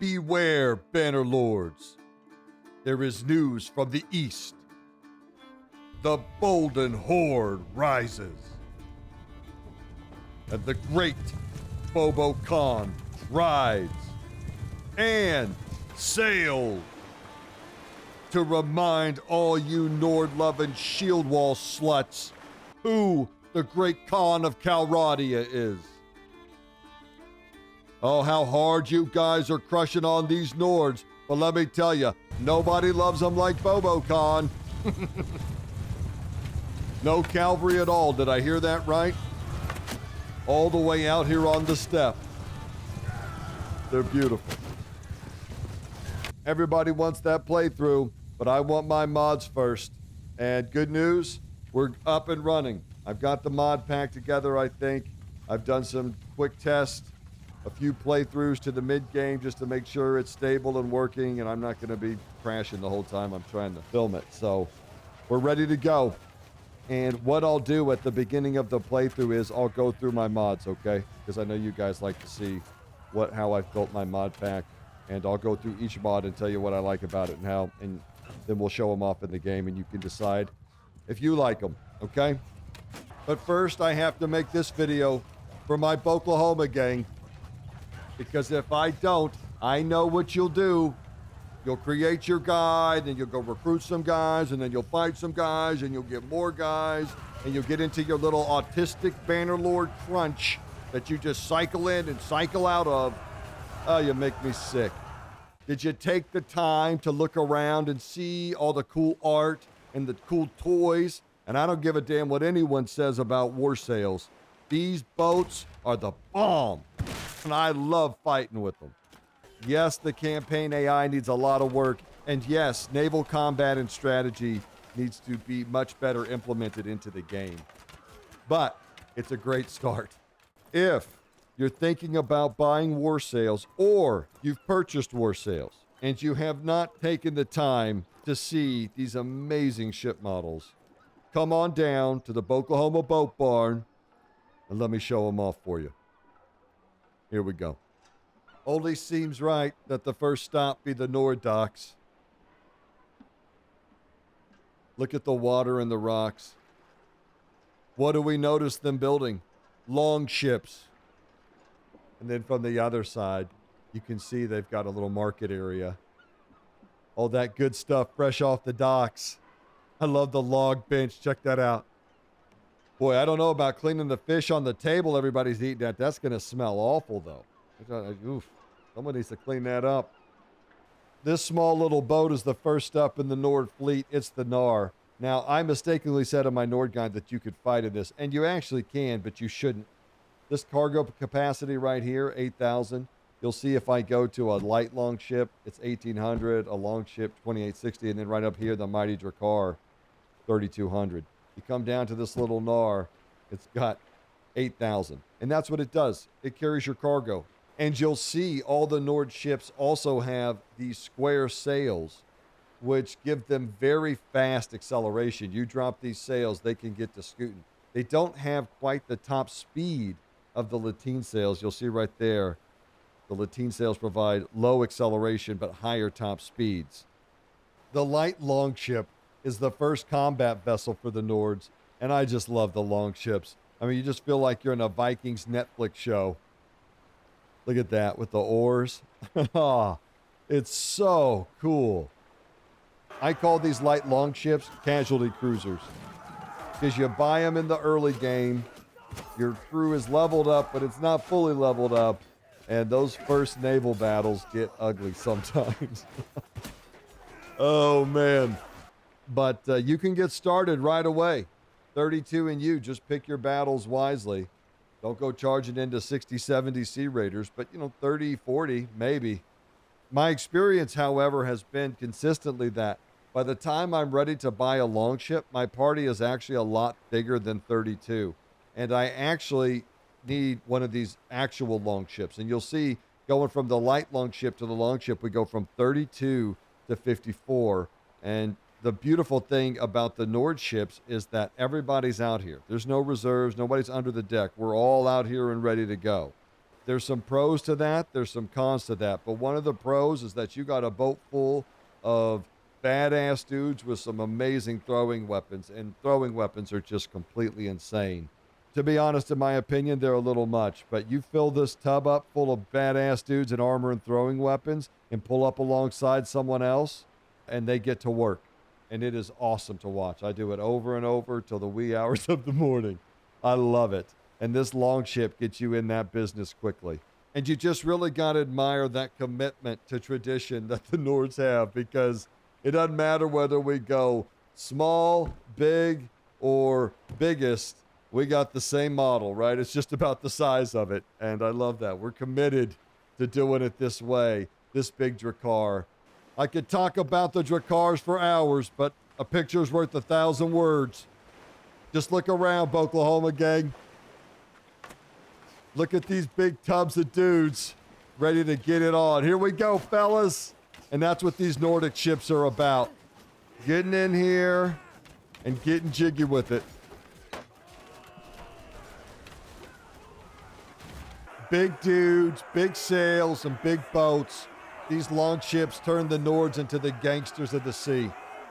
Beware, Banner Lords. There is news from the east. The Bolden Horde rises. And the great Bobo Khan rides and sails to remind all you Nord-loving shield wall sluts who the great Khan of Calradia is. Oh, how hard you guys are crushing on these Nords. But let me tell you, nobody loves them like Bobo Khan. No cavalry at all. Did I hear that right? All the way out here on the steppe. They're beautiful. Everybody wants that playthrough, but I want my mods first. And good news, we're up and running. I've got the mod pack together, I think. I've done some quick tests, a few playthroughs to the mid-game just to make sure it's stable and working, and I'm not going to be crashing the whole time I'm trying to film it. So we're ready to go. And what I'll do at the beginning of the playthrough is I'll go through my mods, okay? Because I know you guys like to see how I've built my mod pack. And I'll go through each mod and tell you what I like about it and how, and then we'll show them off in the game and you can decide if you like them, okay? But first, I have to make this video for my Oklahoma gang. Because if I don't, I know what you'll do. You'll create your guide, and you'll go recruit some guys, and then you'll fight some guys, and you'll get more guys, and you'll get into your little autistic Bannerlord crunch that you just cycle in and cycle out of. Oh, you make me sick. Did you take the time to look around and see all the cool art and the cool toys? And I don't give a damn what anyone says about Warsails. These boats are the bomb, and I love fighting with them. Yes, the campaign AI needs a lot of work, and yes, naval combat and strategy needs to be much better implemented into the game. But it's a great start. If you're thinking about buying Warsails, or you've purchased Warsails, and you have not taken the time to see these amazing ship models, come on down to the Oklahoma Boat Barn, and let me show them off for you. Here we go. Only seems right that the first stop be the Nord docks. Look at the water and the rocks. What do we notice them building? Long ships. And then from the other side, you can see they've got a little market area. All that good stuff fresh off the docks. I love the log bench. Check that out. Boy, I don't know about cleaning the fish on the table everybody's eating at. That's going to smell awful, though. Oof. Someone needs to clean that up. This small little boat is the first up in the Nord fleet. It's the Nar. Now, I mistakenly said on my Nord guide that you could fight in this, and you actually can, but you shouldn't. This cargo capacity right here, 8,000. You'll see if I go to a light long ship, it's 1,800, a long ship, 2,860, and then right up here, the Mighty Drakkar, 3,200. You come down to this little Nar, it's got 8,000. And that's what it does. It carries your cargo. And you'll see all the Nord ships also have these square sails, which give them very fast acceleration. You drop these sails, they can get to scooting. They don't have quite the top speed of the lateen sails. You'll see right there, the lateen sails provide low acceleration but higher top speeds. The light longship is the first combat vessel for the Nords, and I just love the longships. I mean, you just feel like you're in a Vikings Netflix show. Look at that with the oars. It's so cool. I call these light longships casualty cruisers because you buy them in the early game. Your crew is leveled up, but it's not fully leveled up. And those first naval battles get ugly sometimes. Oh, man. But you can get started right away. 32 and you, just pick your battles wisely. Don't go charging into 60, 70 Sea Raiders, but, 30, 40, maybe. My experience, however, has been consistently that by the time I'm ready to buy a longship, my party is actually a lot bigger than 32. And I actually need one of these actual longships. And you'll see going from the light longship to the longship, we go from 32 to 54. And the beautiful thing about the Nord ships is that everybody's out here. There's no reserves. Nobody's under the deck. We're all out here and ready to go. There's some pros to that. There's some cons to that. But one of the pros is that you got a boat full of badass dudes with some amazing throwing weapons. And throwing weapons are just completely insane. To be honest, in my opinion, they're a little much. But you fill this tub up full of badass dudes in armor and throwing weapons and pull up alongside someone else, and they get to work. And it is awesome to watch. I do it over and over till the wee hours of the morning. I love it. And this longship gets you in that business quickly. And you just really got to admire that commitment to tradition that the Nords have, because it doesn't matter whether we go small, big, or biggest. We got the same model, right? It's just about the size of it. And I love that. We're committed to doing it this way, this big Drakkar. I could talk about the Drakkars for hours, but a picture's worth 1,000 words. Just look around, Oklahoma gang. Look at these big tubs of dudes ready to get it on. Here we go, fellas. And that's what these Nordic ships are about. Getting in here and getting jiggy with it. Big dudes, big sails, and big boats. These long ships turn the Nords into the gangsters of the sea.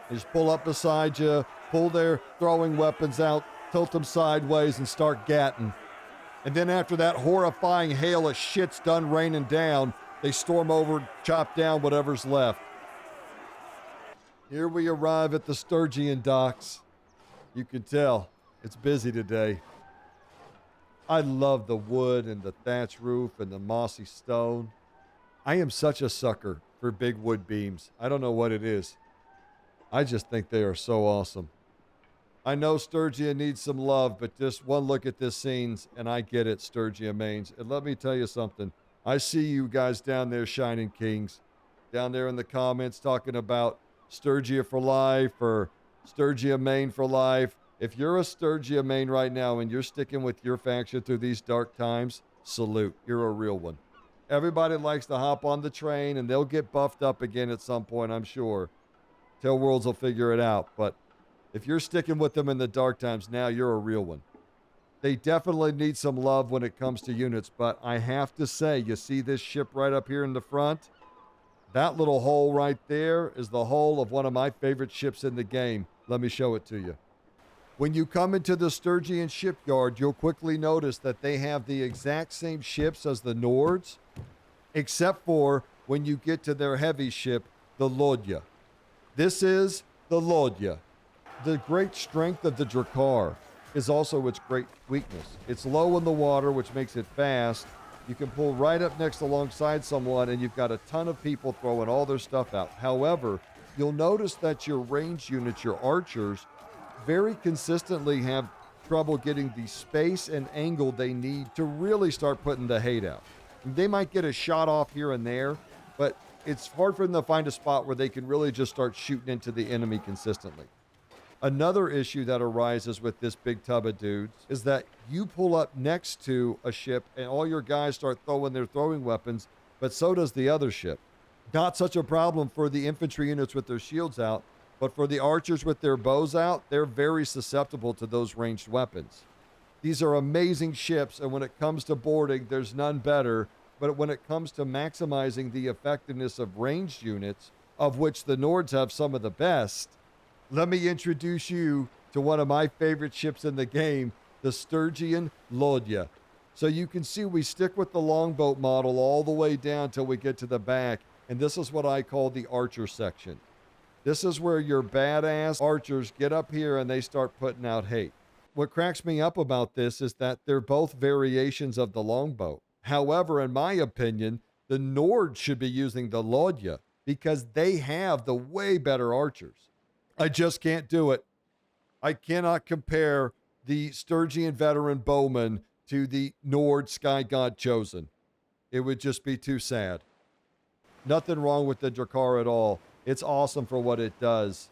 They just pull up beside you, pull their throwing weapons out, tilt them sideways, and start gatting. And then after that horrifying hail of shit's done raining down, they storm over, chop down whatever's left. Here we arrive at the Sturgian docks. You can tell it's busy today. I love the wood and the thatch roof and the mossy stone. I am such a sucker for big wood beams. I don't know what it is. I just think they are so awesome. I know Sturgia needs some love, but just one look at this scenes, and I get it, Sturgia mains. And let me tell you something. I see you guys down there, Shining Kings, down there in the comments talking about Sturgia for life or Sturgia main for life. If you're a Sturgia main right now and you're sticking with your faction through these dark times, salute. You're a real one. Everybody likes to hop on the train, and they'll get buffed up again at some point, I'm sure. Tail Worlds will figure it out, but if you're sticking with them in the dark times now, you're a real one. They definitely need some love when it comes to units, but I have to say, you see this ship right up here in the front? That little hole right there is the hull of one of my favorite ships in the game. Let me show it to you. When you come into the Sturgian shipyard, you'll quickly notice that they have the exact same ships as the Nords, except for when you get to their heavy ship, the Lodya. This is the Lodya. The great strength of the Drakkar is also its great weakness. It's low in the water, which makes it fast. You can pull right up next alongside someone, and you've got a ton of people throwing all their stuff out. However, you'll notice that your ranged units, your archers, very consistently have trouble getting the space and angle they need to really start putting the hate out. They might get a shot off here and there, but it's hard for them to find a spot where they can really just start shooting into the enemy consistently. Another issue that arises with this big tub of dudes is that you pull up next to a ship and all your guys start throwing their throwing weapons, but so does the other ship. Not such a problem for the infantry units with their shields out, but for the archers with their bows out, they're very susceptible to those ranged weapons. These are amazing ships, and when it comes to boarding, there's none better. But when it comes to maximizing the effectiveness of ranged units, of which the Nords have some of the best, let me introduce you to one of my favorite ships in the game, the Sturgian Lodya. So you can see we stick with the longboat model all the way down till we get to the back, and this is what I call the archer section. This is where your badass archers get up here and they start putting out hate. What cracks me up about this is that they're both variations of the longboat. However, in my opinion, the Nords should be using the Lodya because they have the way better archers. I just can't do it. I cannot compare the Sturgian veteran bowman to the Nord Sky God Chosen. It would just be too sad. Nothing wrong with the Drakkar at all. It's awesome for what it does.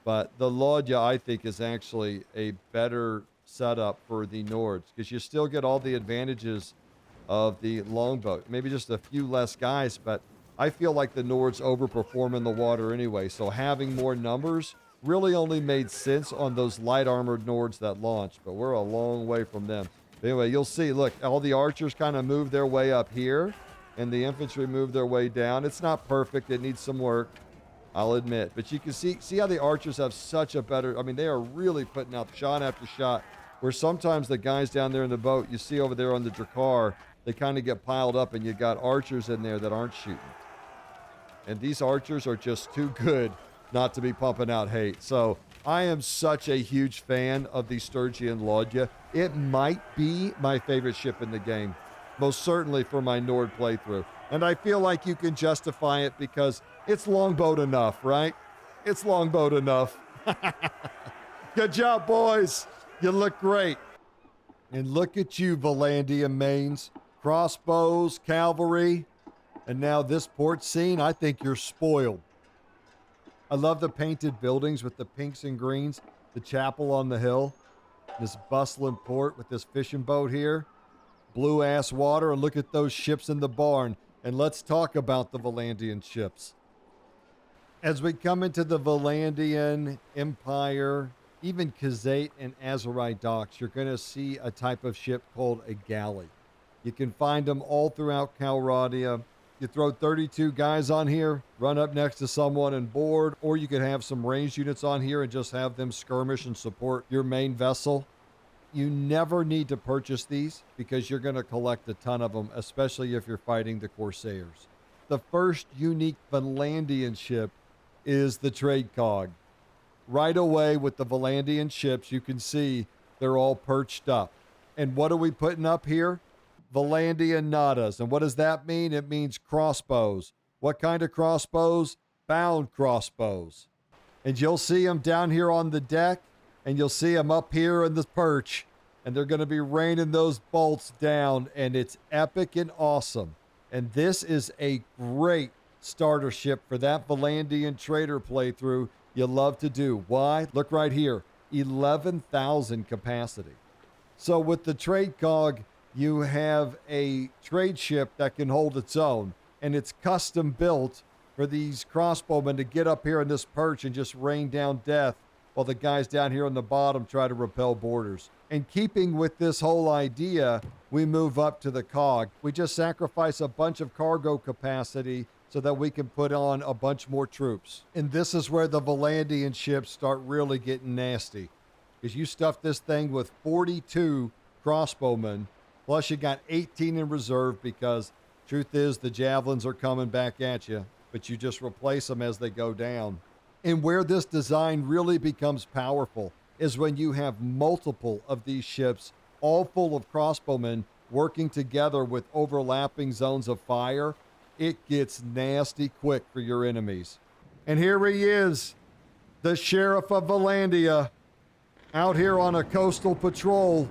But the Lodya, I think, is actually a better setup for the Nords because you still get all the advantages of the longboat. Maybe just a few less guys, but I feel like the Nords overperform in the water anyway. So having more numbers really only made sense on those light armored Nords that launched, but we're a long way from them. Anyway, you'll see, look, all the archers kind of move their way up here, and the infantry move their way down. It's not perfect. It needs some work, I'll admit. But you can see how the archers have such a better, I mean, they are really putting out shot after shot, where sometimes the guys down there in the boat, you see over there on the Drakkar, they kind of get piled up, and you got archers in there that aren't shooting. And these archers are just too good not to be pumping out hate. So I am such a huge fan of the Sturgian Vlandia. It might be my favorite ship in the game, most certainly for my Nord playthrough. And I feel like you can justify it because it's longboat enough, right? It's longboat enough. Good job, boys. You look great. And look at you, Vlandia mains. Crossbows, cavalry, and now this port scene. I think you're spoiled. I love the painted buildings with the pinks and greens, the chapel on the hill, this bustling port with this fishing boat here, blue ass water, and look at those ships in the barn. And let's talk about the Vlandian ships. As we come into the Vlandian Empire, even Khuzait and Aserai docks, you're going to see a type of ship called a galley. You can find them all throughout Calradia. You throw 32 guys on here, run up next to someone and board, or you could have some ranged units on here and just have them skirmish and support your main vessel. You never need to purchase these because you're going to collect a ton of them, especially if you're fighting the Corsairs. The first unique Vlandian ship is the trade cog. Right away with the Vlandian ships, you can see they're all perched up. And what are we putting up here? Vlandian nadas. And what does that mean? It means crossbows. What kind of crossbows? Bound crossbows. And you'll see them down here on the deck, and you'll see them up here in the perch, and they're going to be raining those bolts down, and it's epic and awesome. And this is a great starter ship for that Vlandian trader playthrough you love to do. Why? Look right here, 11,000 capacity. So with the trade cog, you have a trade ship that can hold its own, and it's custom built for these crossbowmen to get up here in this perch and just rain down death while the guys down here on the bottom try to repel boarders. And keeping with this whole idea, we move up to the cog. We just sacrifice a bunch of cargo capacity so that we can put on a bunch more troops. And this is where the Vlandian ships start really getting nasty, because you stuff this thing with 42 crossbowmen, plus you got 18 in reserve, because truth is the javelins are coming back at you, but you just replace them as they go down. And where this design really becomes powerful is when you have multiple of these ships, all full of crossbowmen, working together with overlapping zones of fire. It gets nasty quick for your enemies. And here he is, the Sheriff of Vlandia, out here on a coastal patrol.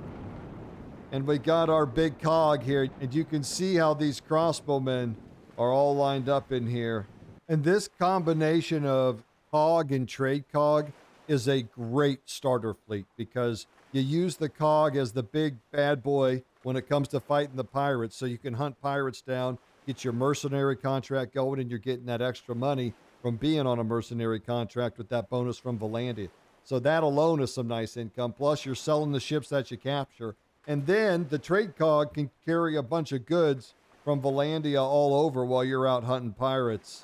And we got our big cog here, and you can see how these crossbowmen are all lined up in here. And this combination of cog and trade cog is a great starter fleet, because you use the cog as the big bad boy when it comes to fighting the pirates, so you can hunt pirates down, get your mercenary contract going, and you're getting that extra money from being on a mercenary contract with that bonus from Vlandia. So that alone is some nice income. Plus you're selling the ships that you capture. And then the trade cog can carry a bunch of goods from Vlandia all over while you're out hunting pirates.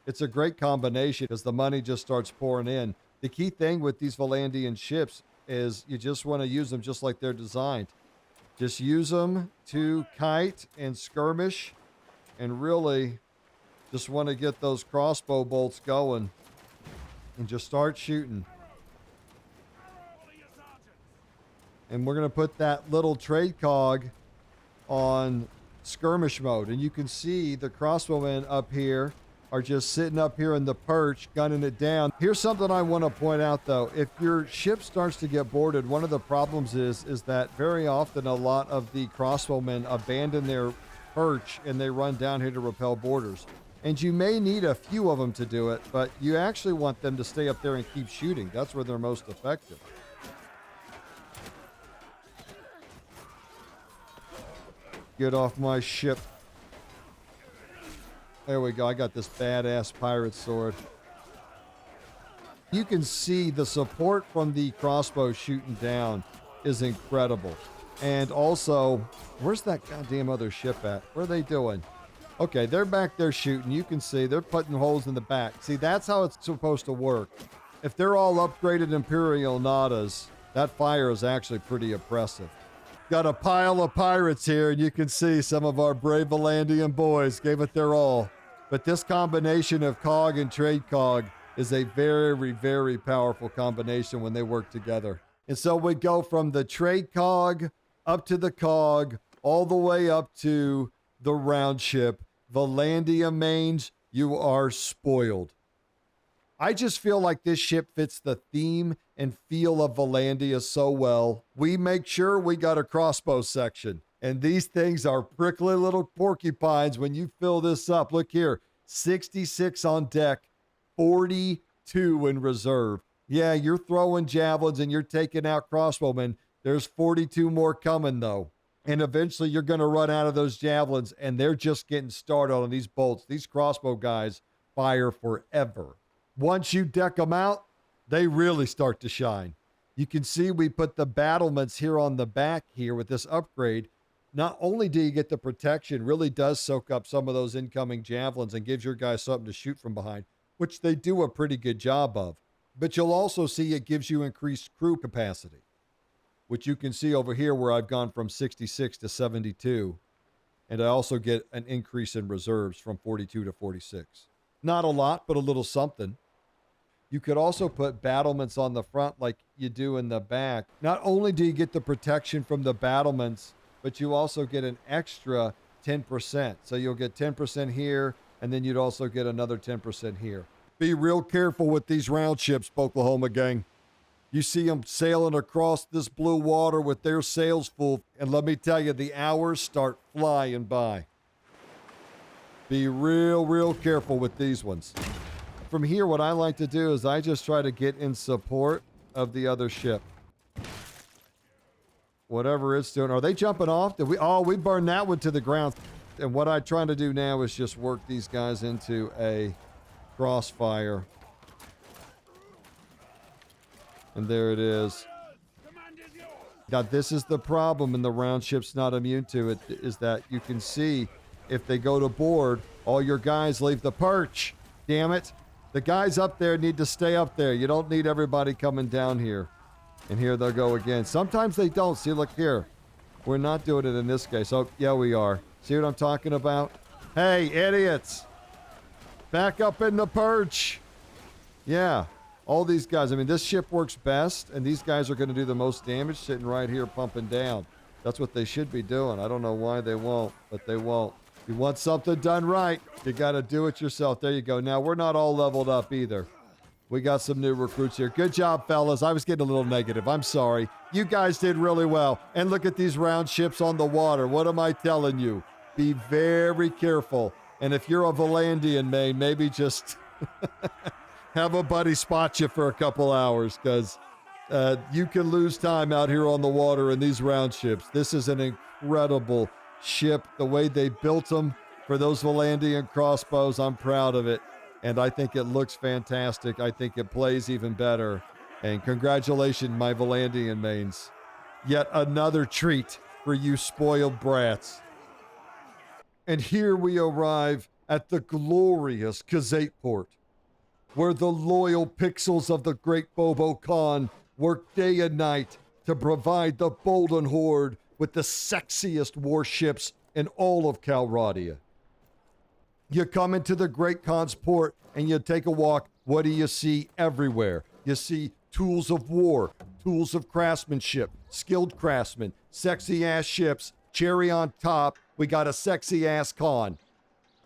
It's a great combination because the money just starts pouring in. The key thing with these Vlandian ships is you just want to use them just like they're designed. Just use them to kite and skirmish, and really just want to get those crossbow bolts going and just start shooting. And we're going to put that little trade cog on skirmish mode. And you can see the crossbowmen up here are just sitting up here in the perch, gunning it down. Here's something I want to point out, though. If your ship starts to get boarded, one of the problems is that very often a lot of the crossbowmen abandon their perch and they run down here to repel boarders. And you may need a few of them to do it, but you actually want them to stay up there and keep shooting. That's where they're most effective. Get off my ship. There we go. I got this badass pirate sword. You can see the support from the crossbow shooting down is incredible. And also, where's that goddamn other ship at? What are they doing? Okay, they're back there shooting. You can see they're putting holes in the back. See, that's how it's supposed to work. If they're all upgraded Imperial Nadas, that fire is actually pretty oppressive. Got a pile of pirates here, and you can see some of our brave Vlandian boys gave it their all. But this combination of cog and trade cog is a very, very powerful combination when they work together. And so we go from the trade cog up to the cog, all the way up to the round ship. Vlandia mains, you are spoiled. I just feel like this ship fits the theme and feel of Vlandia so well. We make sure we got a crossbow section. And these things are prickly little porcupines when you fill this up. Look here, 66 on deck, 42 in reserve. Yeah, you're throwing javelins and you're taking out crossbowmen. There's 42 more coming, though. And eventually you're going to run out of those javelins, and they're just getting started on these bolts. These crossbow guys fire forever. Once you deck them out, they really start to shine. You can see we put the battlements here on the back here with this upgrade. Not only do you get the protection, really does soak up some of those incoming javelins and gives your guys something to shoot from behind, which they do a pretty good job of. But you'll also see it gives you increased crew capacity, which you can see over here where I've gone from 66 to 72. And I also get an increase in reserves from 42 to 46. Not a lot, but a little something. You could also put battlements on the front like you do in the back. Not only do you get the protection from the battlements, but you also get an extra 10%. So you'll get 10% here, and then you'd also get another 10% here. Be real careful with these round ships, Oklahoma gang. You see them sailing across this blue water with their sails full, and let me tell you, the hours start flying by. Be real careful with these ones. From here, what I like to do is I just try to get in support of the other ship. Whatever it's doing. Are they jumping off? We burned that one to the ground. And what I'm trying to do now is just work these guys into a crossfire. And there it is. Now, this is the problem, and the round ship's not immune to it, is that you can see if they go to board, all your guys leave the perch. Damn it. The guys up there need to stay up there. You don't need everybody coming down here. And here they'll go again. Sometimes they don't. See, look here. We're not doing it in this case. Oh, yeah, we are. See what I'm talking about? Hey, idiots. Back up in the perch. Yeah. All these guys. I mean, this ship works best, and these guys are going to do the most damage sitting right here pumping down. That's what they should be doing. I don't know why they won't, but they won't. You want something done right, you got to do it yourself. There you go. Now, we're not all leveled up either. We got some new recruits here. Good job, fellas. I was getting a little negative. I'm sorry. You guys did really well. And look at these round ships on the water. What am I telling you? Be very careful. And if you're a Vlandian main, maybe just have a buddy spot you for a couple hours, because you can lose time out here on the water in these round ships. This is an incredible ship. The way they built them for those Vlandian crossbows, I'm proud of it. And I think it looks fantastic. I think it plays even better. And congratulations, my Vlandian mains. Yet another treat for you spoiled brats. And here we arrive at the glorious Khuzait port, where the loyal pixels of the great Bobo Khan work day and night to provide the Bolden Horde with the sexiest warships in all of Calradia. You come into the Great Khan's port and you take a walk. What do you see everywhere? You see tools of war, tools of craftsmanship, skilled craftsmen, sexy ass ships, cherry on top. We got a sexy ass Khan.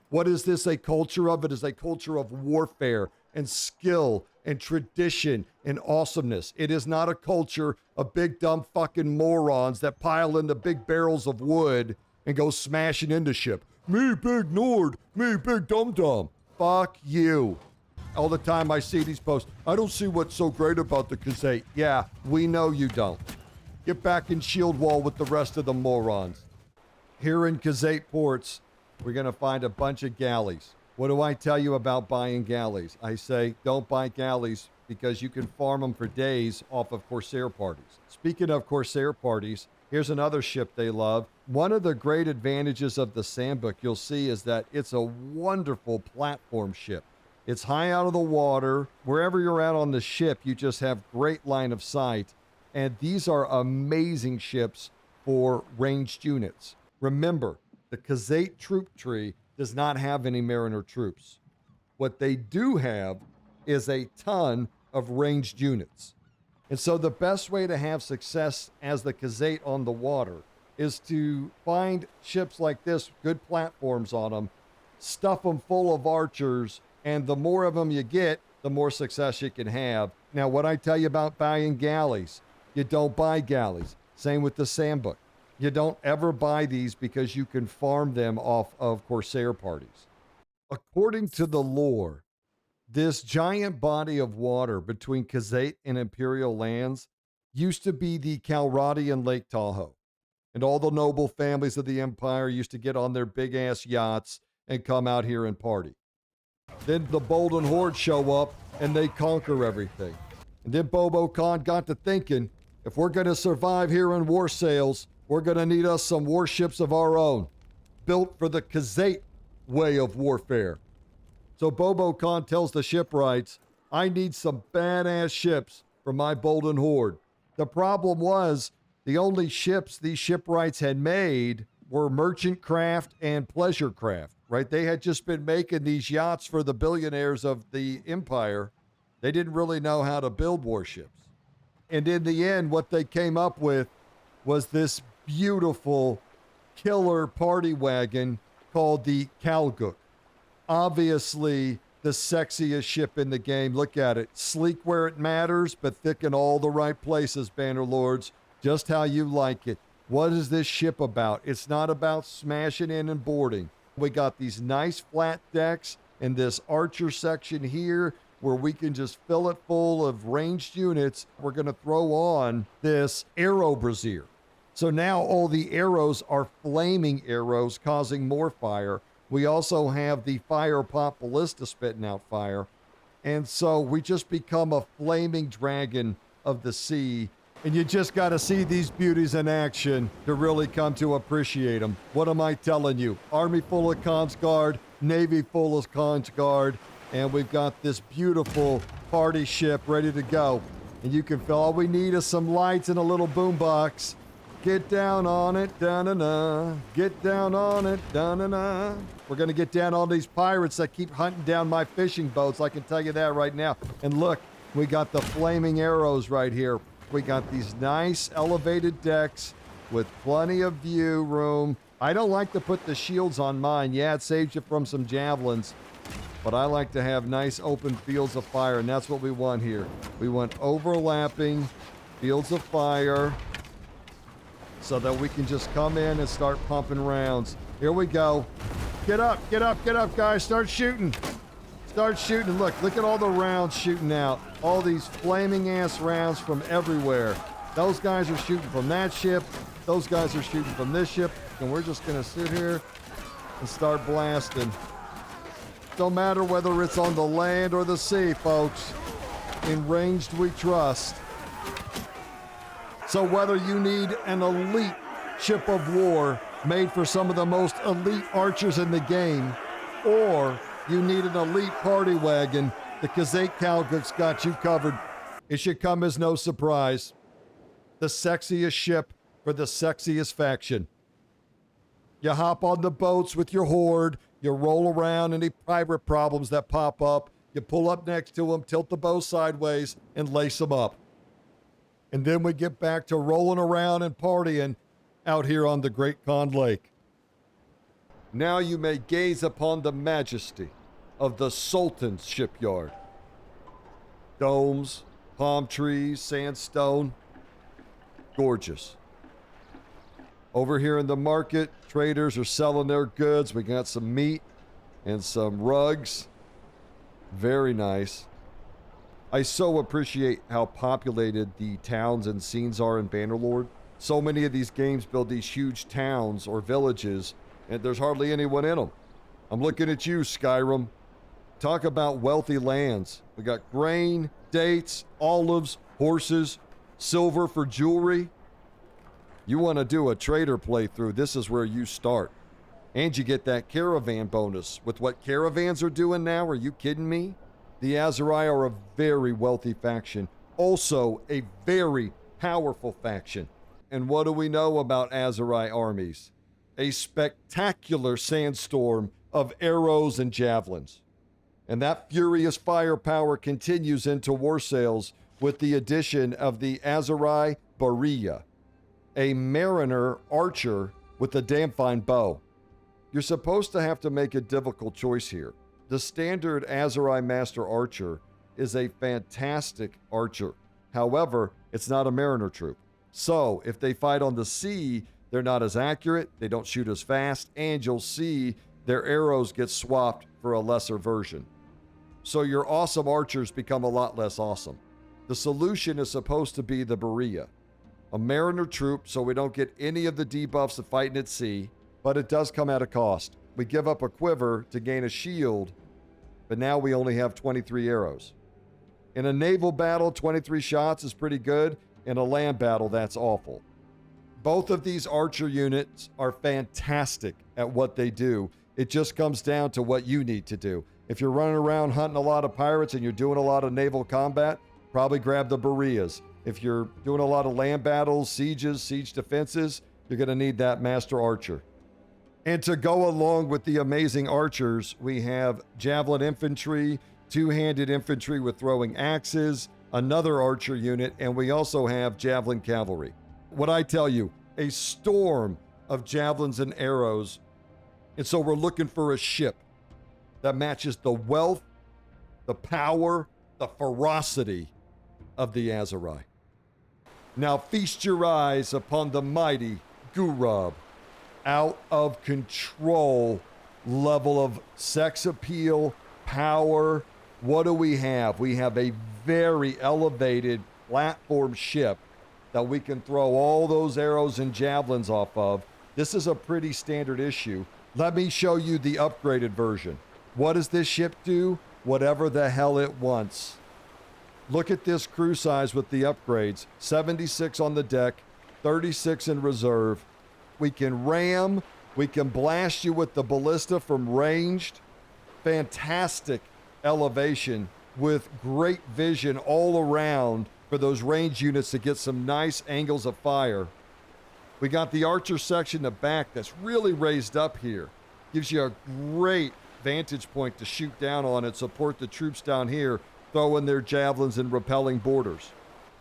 What is this a culture of? It is a culture of warfare and skill and tradition and awesomeness. It is not a culture of big dumb fucking morons that pile into big barrels of wood and go smashing into ship. Me big Nord, me big dum-dum. Fuck you. All the time I see these posts, I don't see what's so great about the Khuzait. Yeah, we know you don't. Get back in shield wall with the rest of the morons. Here in Khuzait ports, we're gonna find a bunch of galleys. What do I tell you about buying galleys? I say, don't buy galleys, because you can farm them for days off of Corsair parties. Speaking of Corsair parties, here's another ship they love. One of the great advantages of the Sandbook you'll see is that it's a wonderful platform ship. It's high out of the water. Wherever you're at on the ship, you just have great line of sight. And these are amazing ships for ranged units. Remember, the Khuzait troop tree does not have any Mariner troops. What they do have is a ton of ranged units. And so the best way to have success as the Khuzait on the water is to find ships like this, good platforms on them, stuff them full of archers, and the more of them you get, the more success you can have. Now, what I tell you about buying galleys, you don't buy galleys. Same with the Sandbook. You don't ever buy these because you can farm them off of Corsair parties. According to the lore, this giant body of water between Khuzait and Imperial lands used to be the Calradian Lake Tahoe. And all the noble families of the Empire used to get on their big-ass yachts and come out here and party. Then the Bolden Horde show up and they conquer everything. And then Bobo Khan got to thinking, if we're going to survive here in Warsails, we're going to need us some warships of our own, built for the Khuzait way of warfare. So Bobo Khan tells the shipwrights, I need some badass ships for my Bolden Horde. The problem was, the only ships these shipwrights had made were merchant craft and pleasure craft, right? They had just been making these yachts for the billionaires of the Empire. They didn't really know how to build warships. And in the end, what they came up with was this beautiful killer party wagon called the Kalguk. Obviously, the sexiest ship in the game. Look at it. Sleek where it matters, but thick in all the right places, Bannerlords. Just how you like it. What is this ship about? It's not about smashing in and boarding. We got these nice flat decks and this archer section here where we can just fill it full of ranged units. We're going to throw on this arrow brazier. So now all the arrows are flaming arrows causing more fire. We also have the fire pop ballista spitting out fire. And so we just become a flaming dragon of the sea. And you just got to see these beauties in action to really come to appreciate them. What am I telling you? Army full of Khan's Guard, Navy full of Khan's Guard, and we've got this beautiful party ship ready to go. And you can feel all we need is some lights and a little boombox. Get down on it, da-na-na. Get down on it, da-na-na. We're going to get down on these pirates that keep hunting down my fishing boats. I can tell you that right now. And look, we got the flaming arrows right here. We got these nice elevated decks with plenty of view room. I don't like to put the shields on mine. Yeah, it saves you from some javelins. But I like to have nice open fields of fire, and that's what we want here. We want overlapping fields of fire so that we can just come in and start pumping rounds. Here we go. Get up, get up, get up, guys. Start shooting. Start shooting. Look at all the rounds shooting out. All these flaming ass rounds from everywhere. Those guys are shooting from that ship. Those guys are shooting from this ship. And we're just going to sit here and start blasting. Don't matter whether it's on the land or the sea, folks. In ranged we trust. So whether you need an elite ship of war made for some of the most elite archers in the game, or you need an elite party wagon, the Khuzait Kalguk's got you covered. It should come as no surprise. The sexiest ship for the sexiest faction. You hop on the boats with your horde, you roll around any pirate problems that pop up, you pull up next to them, tilt the bow sideways, and lace them up. And then we get back to rolling around and partying out here on the Great Khan Lake. Now you may gaze upon the majesty of the Sultan's shipyard. Domes, palm trees, sandstone. Gorgeous. Over here in the market, traders are selling their goods. We got some meat and some rugs. Very nice. I so appreciate how populated the towns and scenes are in Bannerlord. So many of these games build these huge towns or villages, and there's hardly anyone in them. I'm looking at you, Skyrim. Talk about wealthy lands. We got grain, dates, olives, horses, silver for jewelry. You want to do a trader playthrough, this is where you start. And you get that caravan bonus. With what caravans are doing now, are you kidding me? The Aserai are a very wealthy faction. Also, a very powerful faction. And what do we know about Aserai armies? A spectacular sandstorm of arrows and javelins. And that furious firepower continues into Warsails with the addition of the Aserai Baria, a mariner archer with a damn fine bow. You're supposed to have to make a difficult choice here. The standard Aserai Master Archer is a fantastic archer. However, it's not a mariner troop. So, if they fight on the sea, they're not as accurate, they don't shoot as fast, and you'll see their arrows get swapped for a lesser version. So your awesome archers become a lot less awesome. The solution is supposed to be the Berea, a mariner troop so we don't get any of the debuffs of fighting at sea, but it does come at a cost. We give up a quiver to gain a shield, but now we only have 23 arrows. In a naval battle, 23 shots is pretty good. In a land battle, that's awful. Both of these archer units are fantastic at what they do. It just comes down to what you need to do. If you're running around hunting a lot of pirates and you're doing a lot of naval combat, probably grab the Bereas. If you're doing a lot of land battles, sieges, siege defenses, you're going to need that Master Archer. And to go along with the amazing archers, we have javelin infantry, two-handed infantry with throwing axes, another archer unit, and we also have javelin cavalry. What I tell you, a storm of javelins and arrows. And so we're looking for a ship that matches the wealth, the power, the ferocity of the Aserai. Now feast your eyes upon the mighty Gurab. Out of control level of sex appeal, power. What do we have? We have a very elevated platform ship that we can throw all those arrows and javelins off of. This is a pretty standard issue. Let me show you the upgraded version. What does this ship do? Whatever the hell it wants. Look at this crew size with the upgrades. 76 on the deck, 36 in reserve. We can ram, we can blast you with the ballista from ranged. Fantastic elevation with great vision all around for those range units to get some nice angles of fire. We got the archer section in the back that's really raised up here. Gives you a great vantage point to shoot down on and support the troops down here, throwing their javelins and repelling borders.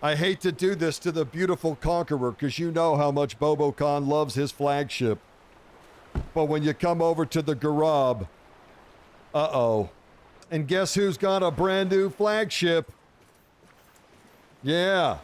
I hate to do this to the beautiful Conqueror because you know how much Bobo Khan loves his flagship. But when you come over to the Gurab, uh-oh. And guess who's got a brand new flagship? Yeah.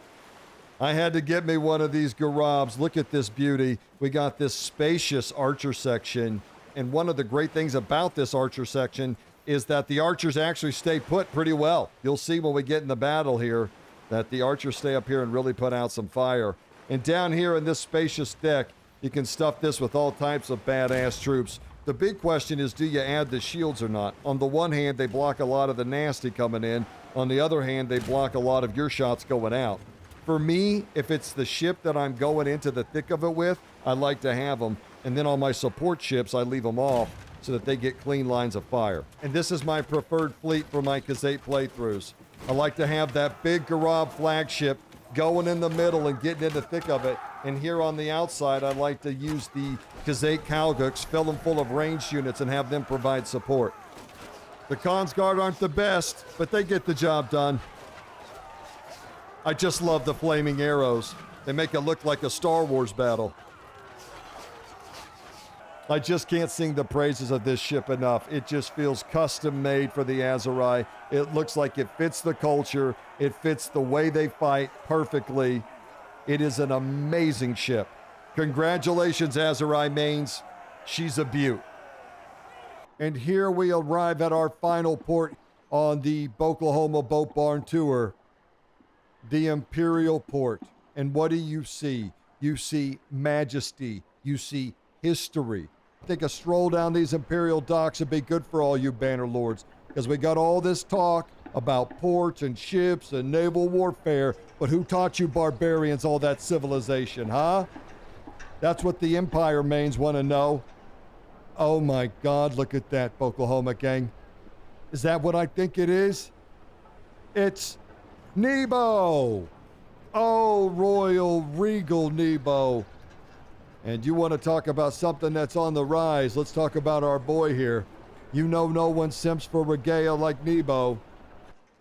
I had to get me one of these Gurabs. Look at this beauty. We got this spacious archer section. And one of the great things about this archer section is that the archers actually stay put pretty well. You'll see when we get in the battle here that the archers stay up here and really put out some fire. And down here in this spacious deck, you can stuff this with all types of badass troops. The big question is, do you add the shields or not? On the one hand, they block a lot of the nasty coming in. On the other hand, they block a lot of your shots going out. For me, if it's the ship that I'm going into the thick of it with, I like to have them. And then on my support ships, I leave them off so that they get clean lines of fire. And this is my preferred fleet for my Khuzait playthroughs. I like to have that big Gurab flagship going in the middle and getting in the thick of it. And here on the outside, I like to use the Khuzait Kalguks, fill them full of ranged units and have them provide support. The Khan's Guard aren't the best, but they get the job done. I just love the flaming arrows. They make it look like a Star Wars battle. I just can't sing the praises of this ship enough. It just feels custom made for the Aserai. It looks like it fits the culture. It fits the way they fight perfectly. It is an amazing ship. Congratulations, Aserai mains. She's a beaut. And here we arrive at our final port on the Oklahoma Boat Barn Tour, the Imperial Port. And what do you see? You see majesty. You see history. I think a stroll down these Imperial docks would be good for all you banner lords, because we got all this talk about ports and ships and naval warfare, but who taught you barbarians all that civilization, huh? That's what the Empire mains want to know. Oh my God, look at that, Oklahoma gang. Is that what I think it is? It's Nebo! Oh, Royal Regal Nebo. And you want to talk about something that's on the rise, let's talk about our boy here. You know no one simps for regalia like Nebo.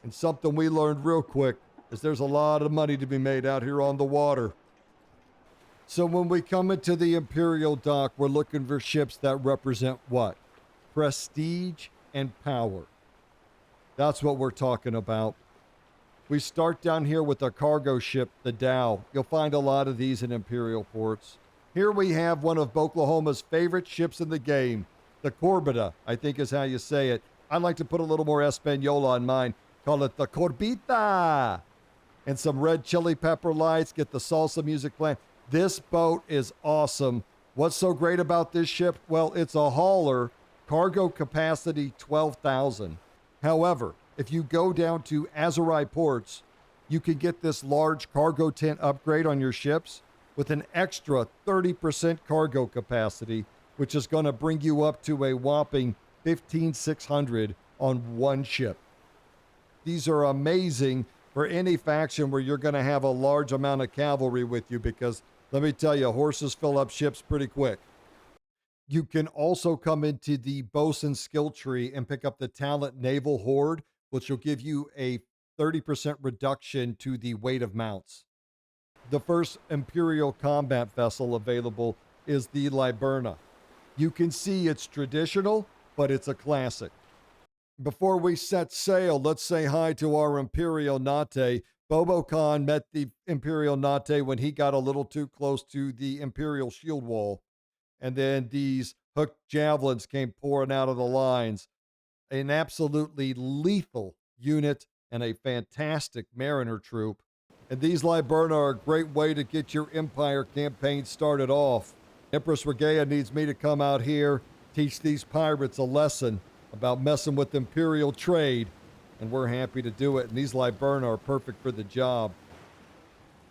And something we learned real quick is there's a lot of money to be made out here on the water. So when we come into the Imperial dock, we're looking for ships that represent what? Prestige and power. That's what we're talking about. We start down here with a cargo ship, the Dow. You'll find a lot of these in Imperial ports. Here we have one of Oklahoma's favorite ships in the game, the Corbita, I think is how you say it. I like to put a little more Española on mine. Call it the Corbita. And some red chili pepper lights, get the salsa music playing. This boat is awesome. What's so great about this ship? Well, it's a hauler, cargo capacity 12,000. However, if you go down to Aserai ports, you can get this large cargo tent upgrade on your ships with an extra 30% cargo capacity, which is going to bring you up to a whopping 15,600 on one ship. These are amazing for any faction where you're going to have a large amount of cavalry with you, because let me tell you, horses fill up ships pretty quick. You can also come into the bosun skill tree and pick up the talent naval horde, which will give you a 30% reduction to the weight of mounts. The first Imperial combat vessel available is the Liburna. You can see it's traditional, but it's a classic. Before we set sail, let's say hi to our Imperial Nate. Bobo Khan met the Imperial Nate when he got a little too close to the Imperial shield wall. And then these hooked javelins came pouring out of the lines. An absolutely lethal unit and a fantastic mariner troop. And these Liburna are a great way to get your Empire campaign started off. Empress Regalia needs me to come out here, teach these pirates a lesson about messing with Imperial trade, and we're happy to do it. And these Liburna are perfect for the job.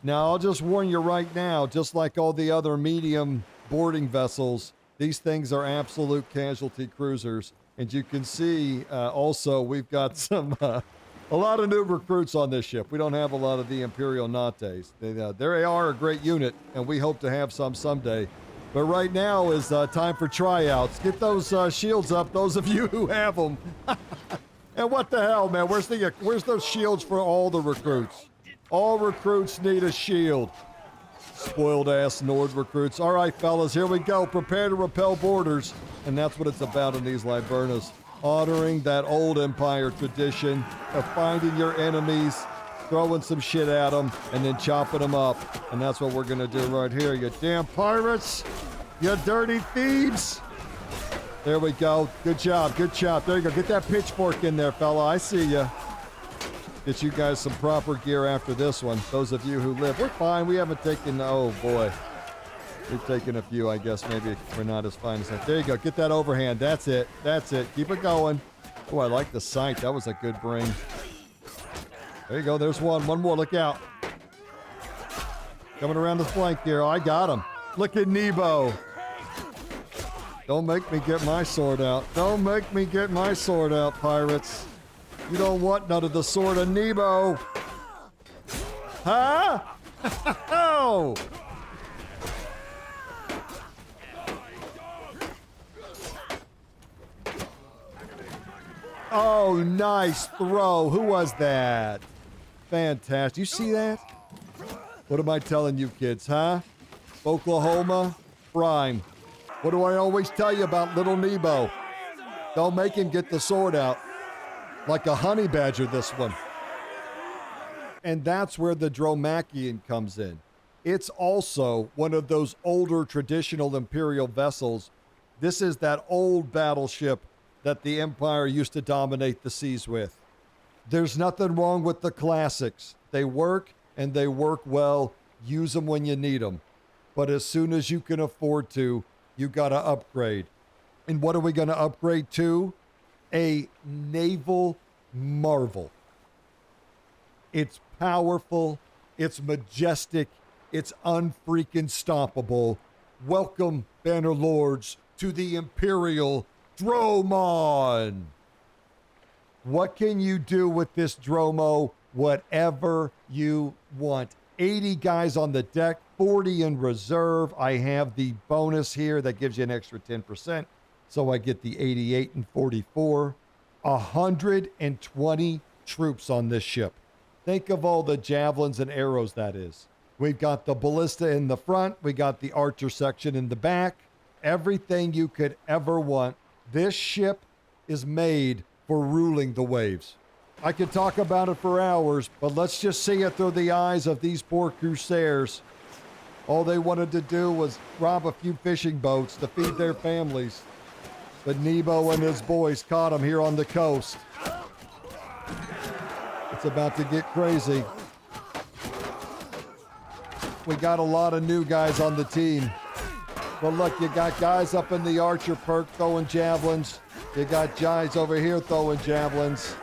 Now, I'll just warn you right now, just like all the other medium boarding vessels, these things are absolute casualty cruisers. And you can see also we've got a lot of new recruits on this ship. We don't have a lot of the Imperial Nates. They are a great unit, and we hope to have some someday. But right now is time for tryouts. Get those shields up, those of you who have them. And what the hell, man? Where's those shields for all the recruits? All recruits need a shield. Spoiled-ass Nord recruits. All right, fellas, here we go. Prepare to repel borders. And that's what it's about in these Liburnas. Honoring that old Empire tradition of finding your enemies, throwing some shit at them, and then chopping them up. And that's what we're going to do right here, you damn pirates. You dirty thieves. There we go. Good job. Good job. There you go. Get that pitchfork in there, fella. I see you. Get you guys some proper gear after this one. Those of you who live, we're fine. We haven't taken, oh boy. We've taken a few, I guess. Maybe we're not as fine as that. There you go. Get that overhand. That's it. That's it. Keep it going. Oh, I like the sight. That was a good bring. There you go. There's one. One more. Look out. Coming around the flank here. Oh, I got him. Look at Nebo. Don't make me get my sword out. Don't make me get my sword out, pirates. You don't want none of the sword of Nebo. Huh? Oh! Oh, nice throw. Who was that? Fantastic. You see that? What am I telling you kids, huh? Oklahoma, prime. What do I always tell you about little Nebo? Don't make him get the sword out. Like a honey badger, this one. And that's where the Dromachian comes in. It's also one of those older traditional Imperial vessels. This is that old battleship that the Empire used to dominate the seas with. There's nothing wrong with the classics. They work, and they work well. Use them when you need them. But as soon as you can afford to, you got to upgrade. And what are we going to upgrade to? A naval marvel. It's powerful. It's majestic. It's unfreaking stoppable. Welcome, Banner Lords, to the Imperial Dromon. What can you do with this Dromo? Whatever you want. 80 guys on the deck, 40 in reserve. I have the bonus here that gives you an extra 10%. So I get the 88 and 44. 120 troops on this ship. Think of all the javelins and arrows that is. We've got the ballista in the front. We got the archer section in the back. Everything you could ever want. This ship is made for ruling the waves. I could talk about it for hours, but let's just see it through the eyes of these poor Crusaders. All they wanted to do was rob a few fishing boats to feed their families. But Nebo and his boys caught them here on the coast. It's about to get crazy. We got a lot of new guys on the team. But look, you got guys up in the archer perk throwing javelins. You got guys over here throwing javelins.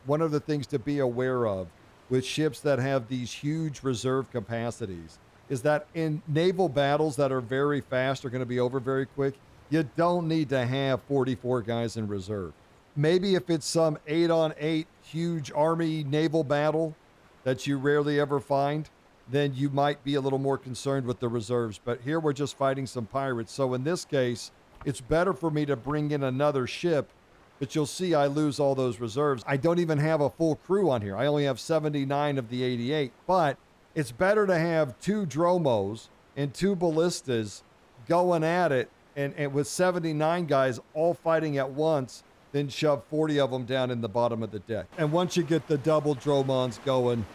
One of the things to be aware of with ships that have these huge reserve capacities is that in naval battles that are very fast, are going to be over very quick, you don't need to have 44 guys in reserve. Maybe if it's some 8-on-8 huge army naval battle that you rarely ever find, then you might be a little more concerned with the reserves. But here we're just fighting some pirates. So in this case, it's better for me to bring in another ship, but you'll see I lose all those reserves. I don't even have a full crew on here. I only have 79 of the 88, but it's better to have 2 Dromos and 2 ballistas going at it and with 79 guys all fighting at once than shove 40 of them down in the bottom of the deck. And once you get the double Dromons going,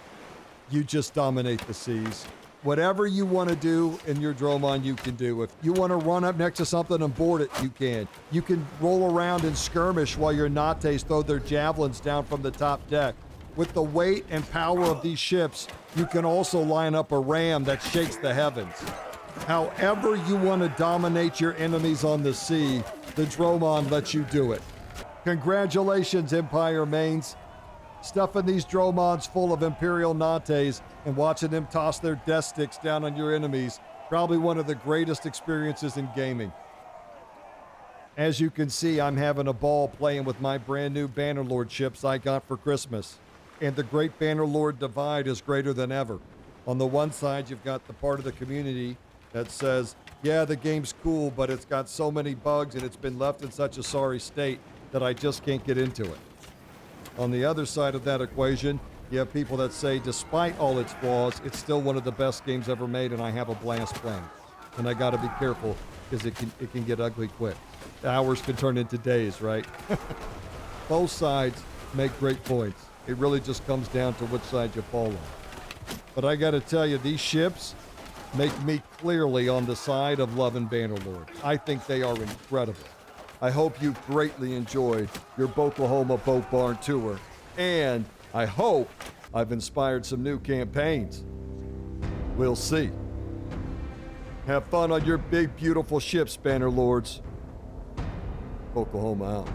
you just dominate the seas. Whatever you want to do in your Dromon, you can do. If you want to run up next to something and board it, you can. You can roll around and skirmish while your Nates throw their javelins down from the top deck. With the weight and power of these ships, you can also line up a ram that shakes the heavens. However you want to dominate your enemies on the sea, the Dromon lets you do it. Congratulations, Empire Mains. Stuffing these Dromons full of Imperial Nates and watching them toss their death sticks down on your enemies, probably one of the greatest experiences in gaming. As you can see, I'm having a ball playing with my brand new Bannerlord ships I got for Christmas. And the Great Bannerlord divide is greater than ever. On the one side, you've got the part of the community that says, yeah, the game's cool, but it's got so many bugs and it's been left in such a sorry state that I just can't get into it. On the other side of that equation, you have people that say, despite all its flaws, it's still one of the best games ever made, and I have a blast playing. And I got to be careful because it can get ugly quick. Hours can turn into days, right? Both sides make great points. It really just comes down to which side you fall on. But I got to tell you, these ships make me clearly on the side of loving Bannerlord. I think they are incredible. I hope you greatly enjoyed your Boklahoma Boat Barn tour, and I hope I've inspired some new campaigns. We'll see. Have fun on your big, beautiful ships, Bannerlords. Oklahoma out.